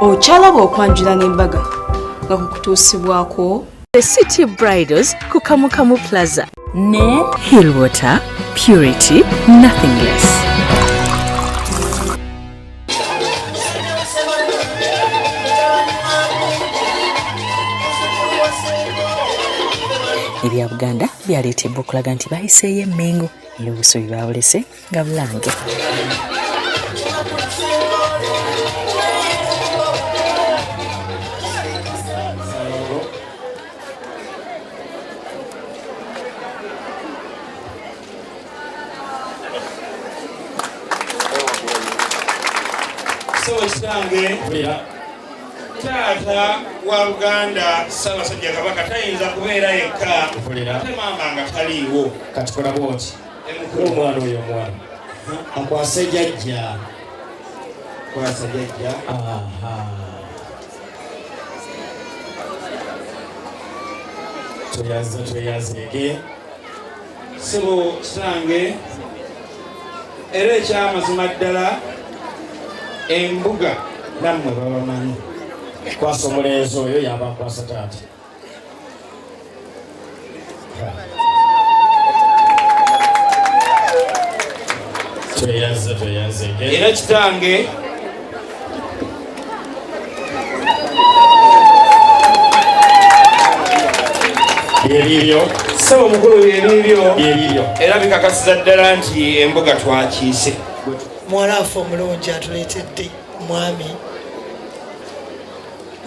Ochalaba okwanjula n'embaga nga kukutuusibwako The City Bridals ku Kamukamu Plaza ne Hillwater Purity Nothing Less. Ebya Buganda byaleetebwa okulaga nti bayiseeyo emmengo era obusubi babulese nga bulange. Taata wa Buganda Ssaabasajja Kabaka tayinza kubeera yekka ate maama nga taliiwo. Kati kola bwoti omwana oyo omwana akwase jjajja Kwasa jjajja. Toyazeege Ssebo kitange era ekyamazima ddala embuga nammwe babamanyi. kwasa omulenzi oyo yaba nkwasa taata. Toyazeege Era kitange byebibyo ssebo mukulu byebibyo byebibyo era bikakasiza ddala nti embuga twakiise. Muwala waffe omulungi atuleetedde mwami.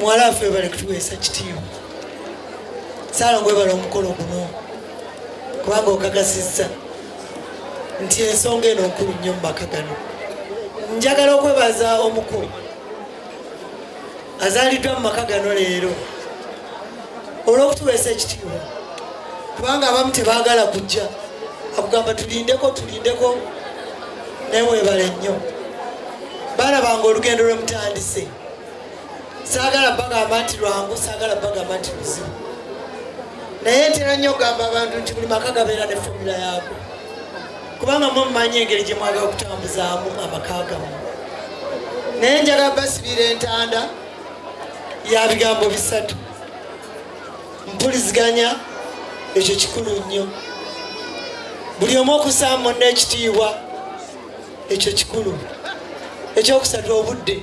Muwala waffe bali kutuweesa kitiibwa. Saala ngwebala omukolo guno kubanga okakasizza nti ensonga eno nkulu nnyo mu maka gano. Njagala okwebaza omukulu azaaliddwa mu maka gano leero olw'okutuweesa ekitiibwa kubanga abamu tebaagala kujja akugamba tulindeko naye weebale nnyo. Baalabanga olugendo lwe mutandise. Saagala bagamba nti lwangu, saagala bagamba nti luzibu. Naye ntera nnyo okugamba abantu nti buli maka gabeera ne fomula yaago kubanga mumanyi engeri gye mwagala okutambuzaamu amaka gamu. Naye njagala basibira entanda ya bigambo bisatu. Mpuliziganya ekyo kikulu nnyo. Buli omu okussaamu munne ekitiibwa ekyo kikulu. Ekyokusatu obudde,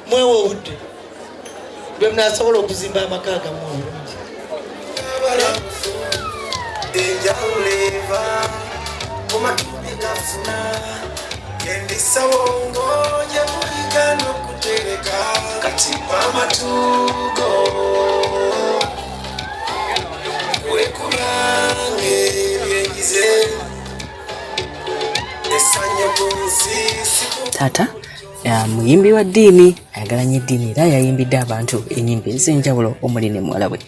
mwewe obudde bwe munasobola okuzimba amaka gamu obulungi. Taata muyimbi wa ddiini ayagala nnyo eddiini era yayimbidde abantu ennyimba ez'enjawulo omuli ne muwala we.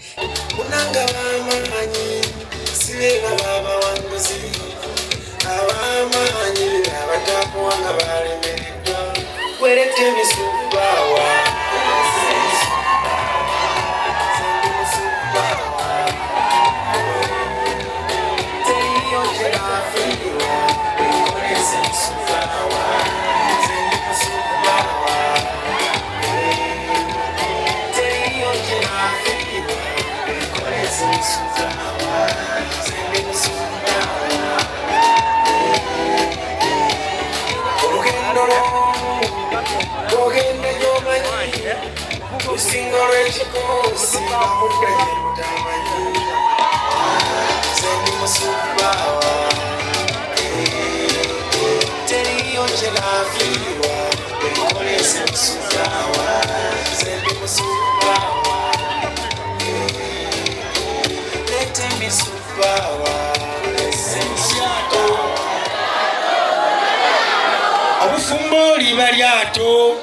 Obufumbo liba lyato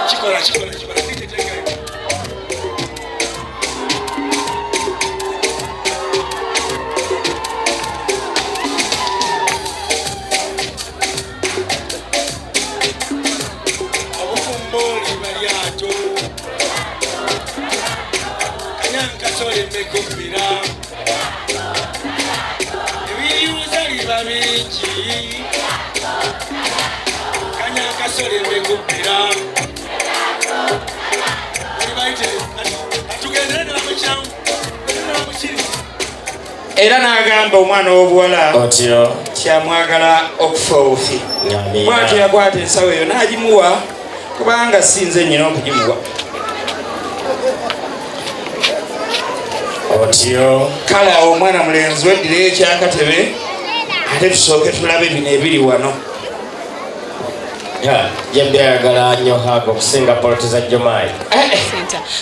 kikola Kanyankasole mekumbira ebiyuza liba bingi Kanyankasole mekumbira era n'agamba omwana w'obuwala kyamwagala okufa obufi bwatyo yakwata ensawo eyo n'agimuwa kubanga sinze nnyina okugimuwa kale awo omwana mulenzi weddireyo ekyakatebe ate tusooke tulabe bino ebiri wano yembyayagala nnyo hago okusinga poloti za Jomayi.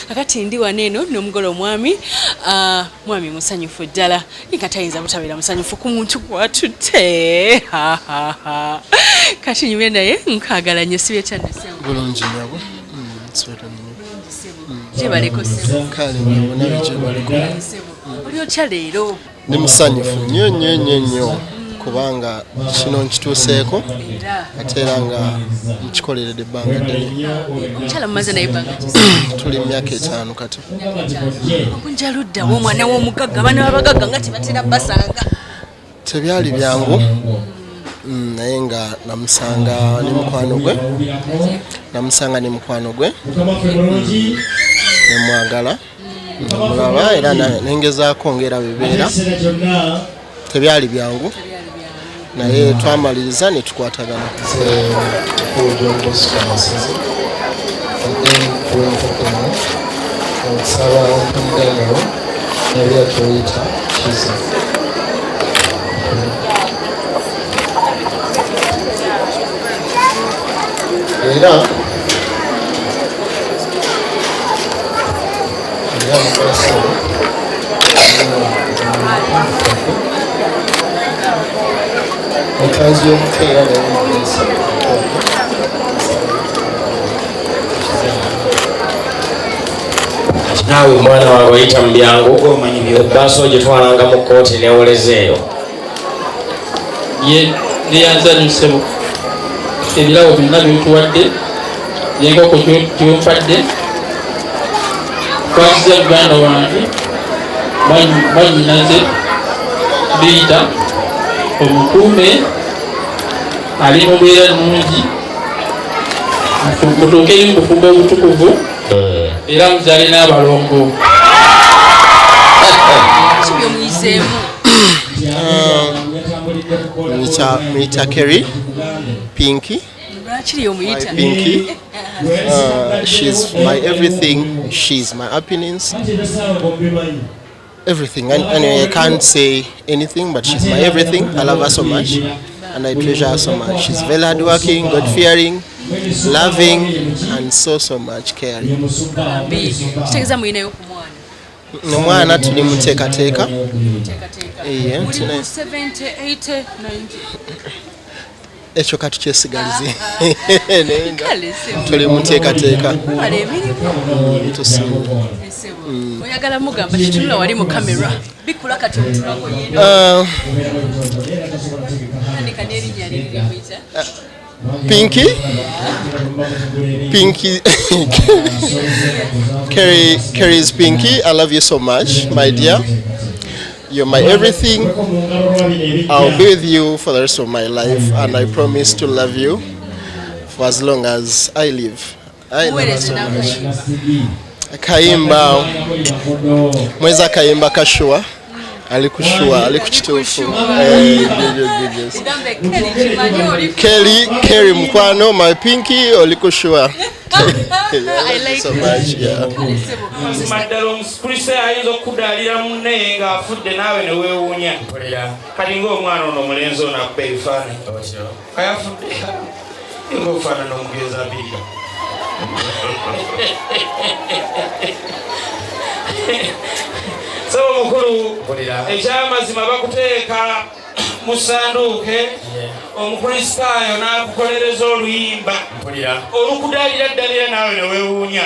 Kakati ndi wano eno n'omugole omwami mwami musanyufu ddala nga tayinza butabeera musanyufu ku muntu gwatutte kati nyumye naye nkagala nnyo sibye kyandasemu bulungi nyabo gyebaleko sebo kale nyabona gyebaleko oli otya leero ndi musanyufu nnyo kubanga kino nkituuseeko ate era nga nkikoleredde ebbanga ddene kyala mumaze naye ebbanga tuli myaka 5 kati okunjaluddawo omwana w'omugagga abaana b'abagagga nga tebatera basanga tebyali byangu naye nga namusanga ne mukwano gwe nemwagala mulaba era nengezaako ngera bibeera tebyali byangu naye twamaliriza ne tukwatagana era mukazi y'omukeera nayemugesa naawe omwana wawe oyita mu byangu ebbaso gye twalanga mu kkooti newolezeeyo ye neyanzanyusebo ebirawo byonna byetuwadde yenkoko gyonfadde kwasiza uganda wange banyinaze Ritah omukuume ali mu mbeera nnungi mutuukeyo mubufumbo obutukuvu era muzaale n'abalongo muyita Kerry Pinky. She's my everything, she's my happiness, everything. Anyway, I can't say anything, but she's my everything. I love her so much and I treasure her so much. She's very hardworking, God-fearing, loving, and so much caring. Nomwana tuli muteekateeka ekyo katukyesigalize tuli muteekateeka oyagala mugamba kitulula wali mu kamera bikula kati omutulako Pinky Kerry's Pinky. I love you so much, my dear. You're my everything. I'll be with you for the rest of my life, and I promise to love you for as long as I live. I love you so much. Kayimba mweza kayimba kashua alikukituufu Kelly mukwano, my Pinky olikushua. I like so much, yeah. Maddala omukulisa ayinza okudaalira munne nga afudde naawe ne weewuunya kati ng'omwana ono omulenzi ono akuba ebifaananyi kayafudde ng'ofaanana omugenzi abiriga saba omukulu ekyamazima bakuteeka mu ssanduuke omukristaayo n'akukolereza oluyimba olukudaalira ddalira naawe ne weewuunya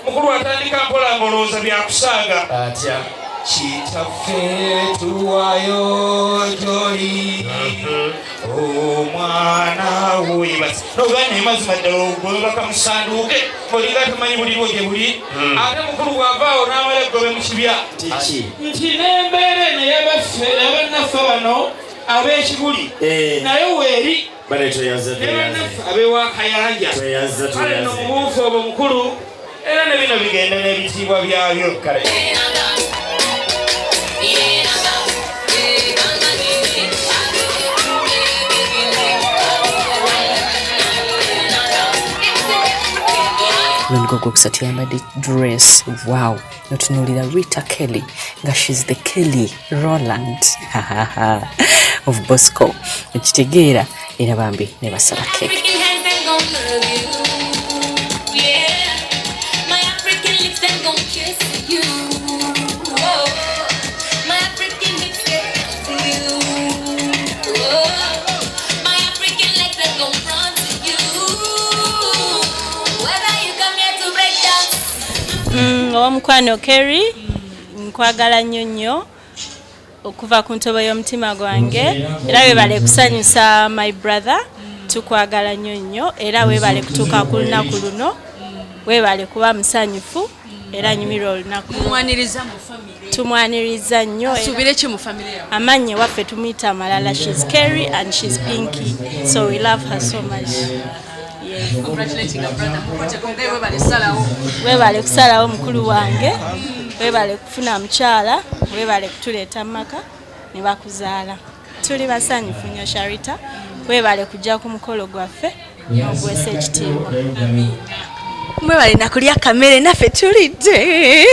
mukulu atandika mpola ng'olowooza byakusaaga kitaffe tuwayo gy'oli omwana w'oyebasi n'oganda emazima ddala ogobebaka mu ssanduuke olinga tumanyi bulirwo gye buli ate mukulu bw'avaawo n'amala eggobe mu kibya nti n'embeera eno y'abannaffe bano ab'ekibuli naye weeri ne bannaffe ab'ewakayanja kale no mubuufu obwo mukulu era ne bino bigenda n'ebitiibwa byabyo. Lwengo gwokusatu yambadde dress. Wow, notunuulira Rita Kelly nga she's the Kelly Roland of Bosco. Ekitegeera era bambi ne basala cake. Omukwano Kerry nkwagala nnyo okuva ku ntobo y'omutima gwange era webale kusanyusa my brother tukwagala nnyo era webale kutuuka ku lunaku luno webale kuba musanyufu era nyumirwa olunaku tumwaniriza nnyo amanye waffe tumuyita Malala. She's Kerry and she's Pinky, so we love her so much. Congratulating our brother. Webale kusalawo mukulu wange, webale kufuna mukyala, webale kutuleeta maka ne bakuzaala. Tuli basanyufu nnyo Sharita, webale kujja ku mukolo gwaffe n'ogwesa ekitiibwa. Mwebale nakulya kamere naffe tulidde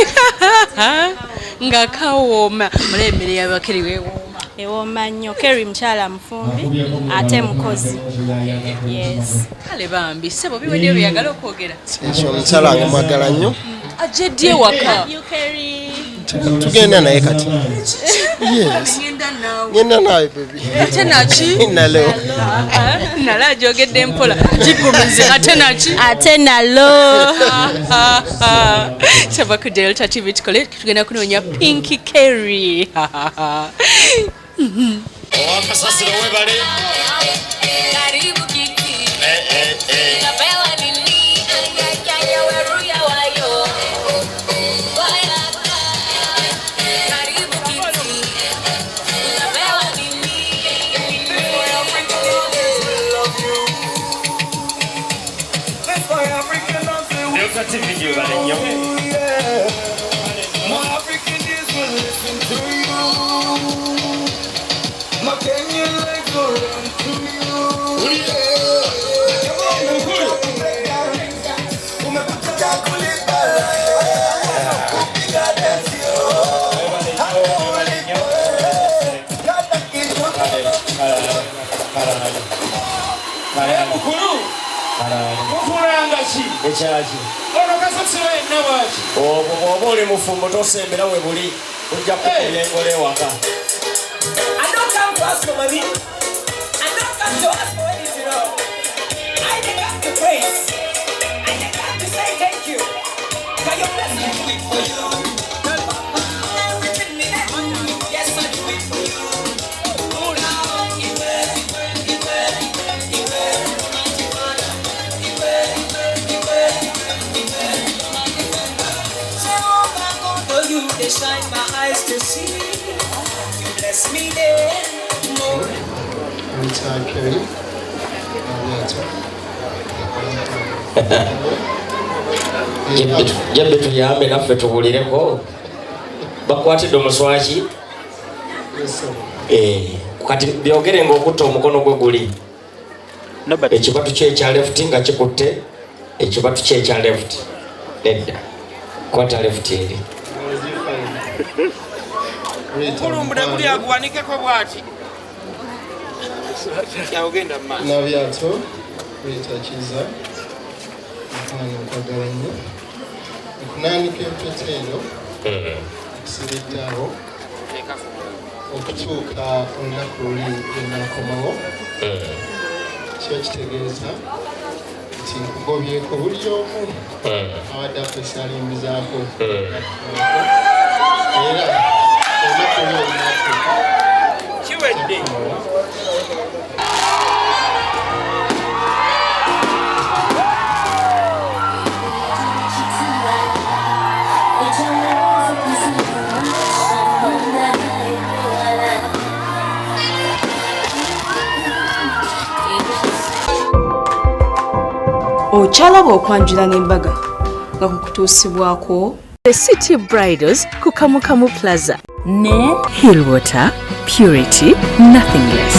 nga kawooma mulembere y'abakeri weewooma. Ewooma nnyo. Kerry mukyala mufumbi ate mukozi. Yes. Kale bambi sebo biwedde byagala okwogera. Ekyo omukyala wange mwagala nnyo. Ajedde ewaka. Tugenda naye kati. Yes. Ngenda nawe baby. Ate naki? Nalo. Nalo ajogedde mpola. Jigumize ate naki? Ate nalo. Saba ku Delta TV tukole tugenda kunoonya Pinky Kerry. Owakasasiro webale. Delta TV webale nnyo. Ekyaki ono kasasiro yenna bwaki obwo bw'oba oli mufumbo tosembera we buli ojja kukulya engola ewaka. I don't come to ask for money. I don't come to ask for anything. I come to praise. I come to say thank you. Can you bless me? Do it for you. Yes, I do it for you. Oh, now, they shine my eyes to see. You bless me there more. Ritah Kelly. Jabbe tuyambe naffe tuwulireko. Bakwatidde omuswaki. Kati byogere ng'okutta omukono gwe guli. Ekibatu kye ekya left nga kikutte. Ekibatu kye ekya left. Nedda. Kwata left eri. kulumbude guli aguwanikeko bwati yawogenda mumaaso nabyato Ritah kiza mwana kwagala nnyo okunanika empeta eno okusibiddaawo okutuuka olunaku luli lwenaakomawo kiba kitegeeza nti nkugobyeko buli omu awadde akwesalimbizaako era kiwedde Okyalaba okwanjula n'embaga nga kukutuusibwako The City Bridals ku Kamukamu Plaza ne Hillwater Purity, nothing less.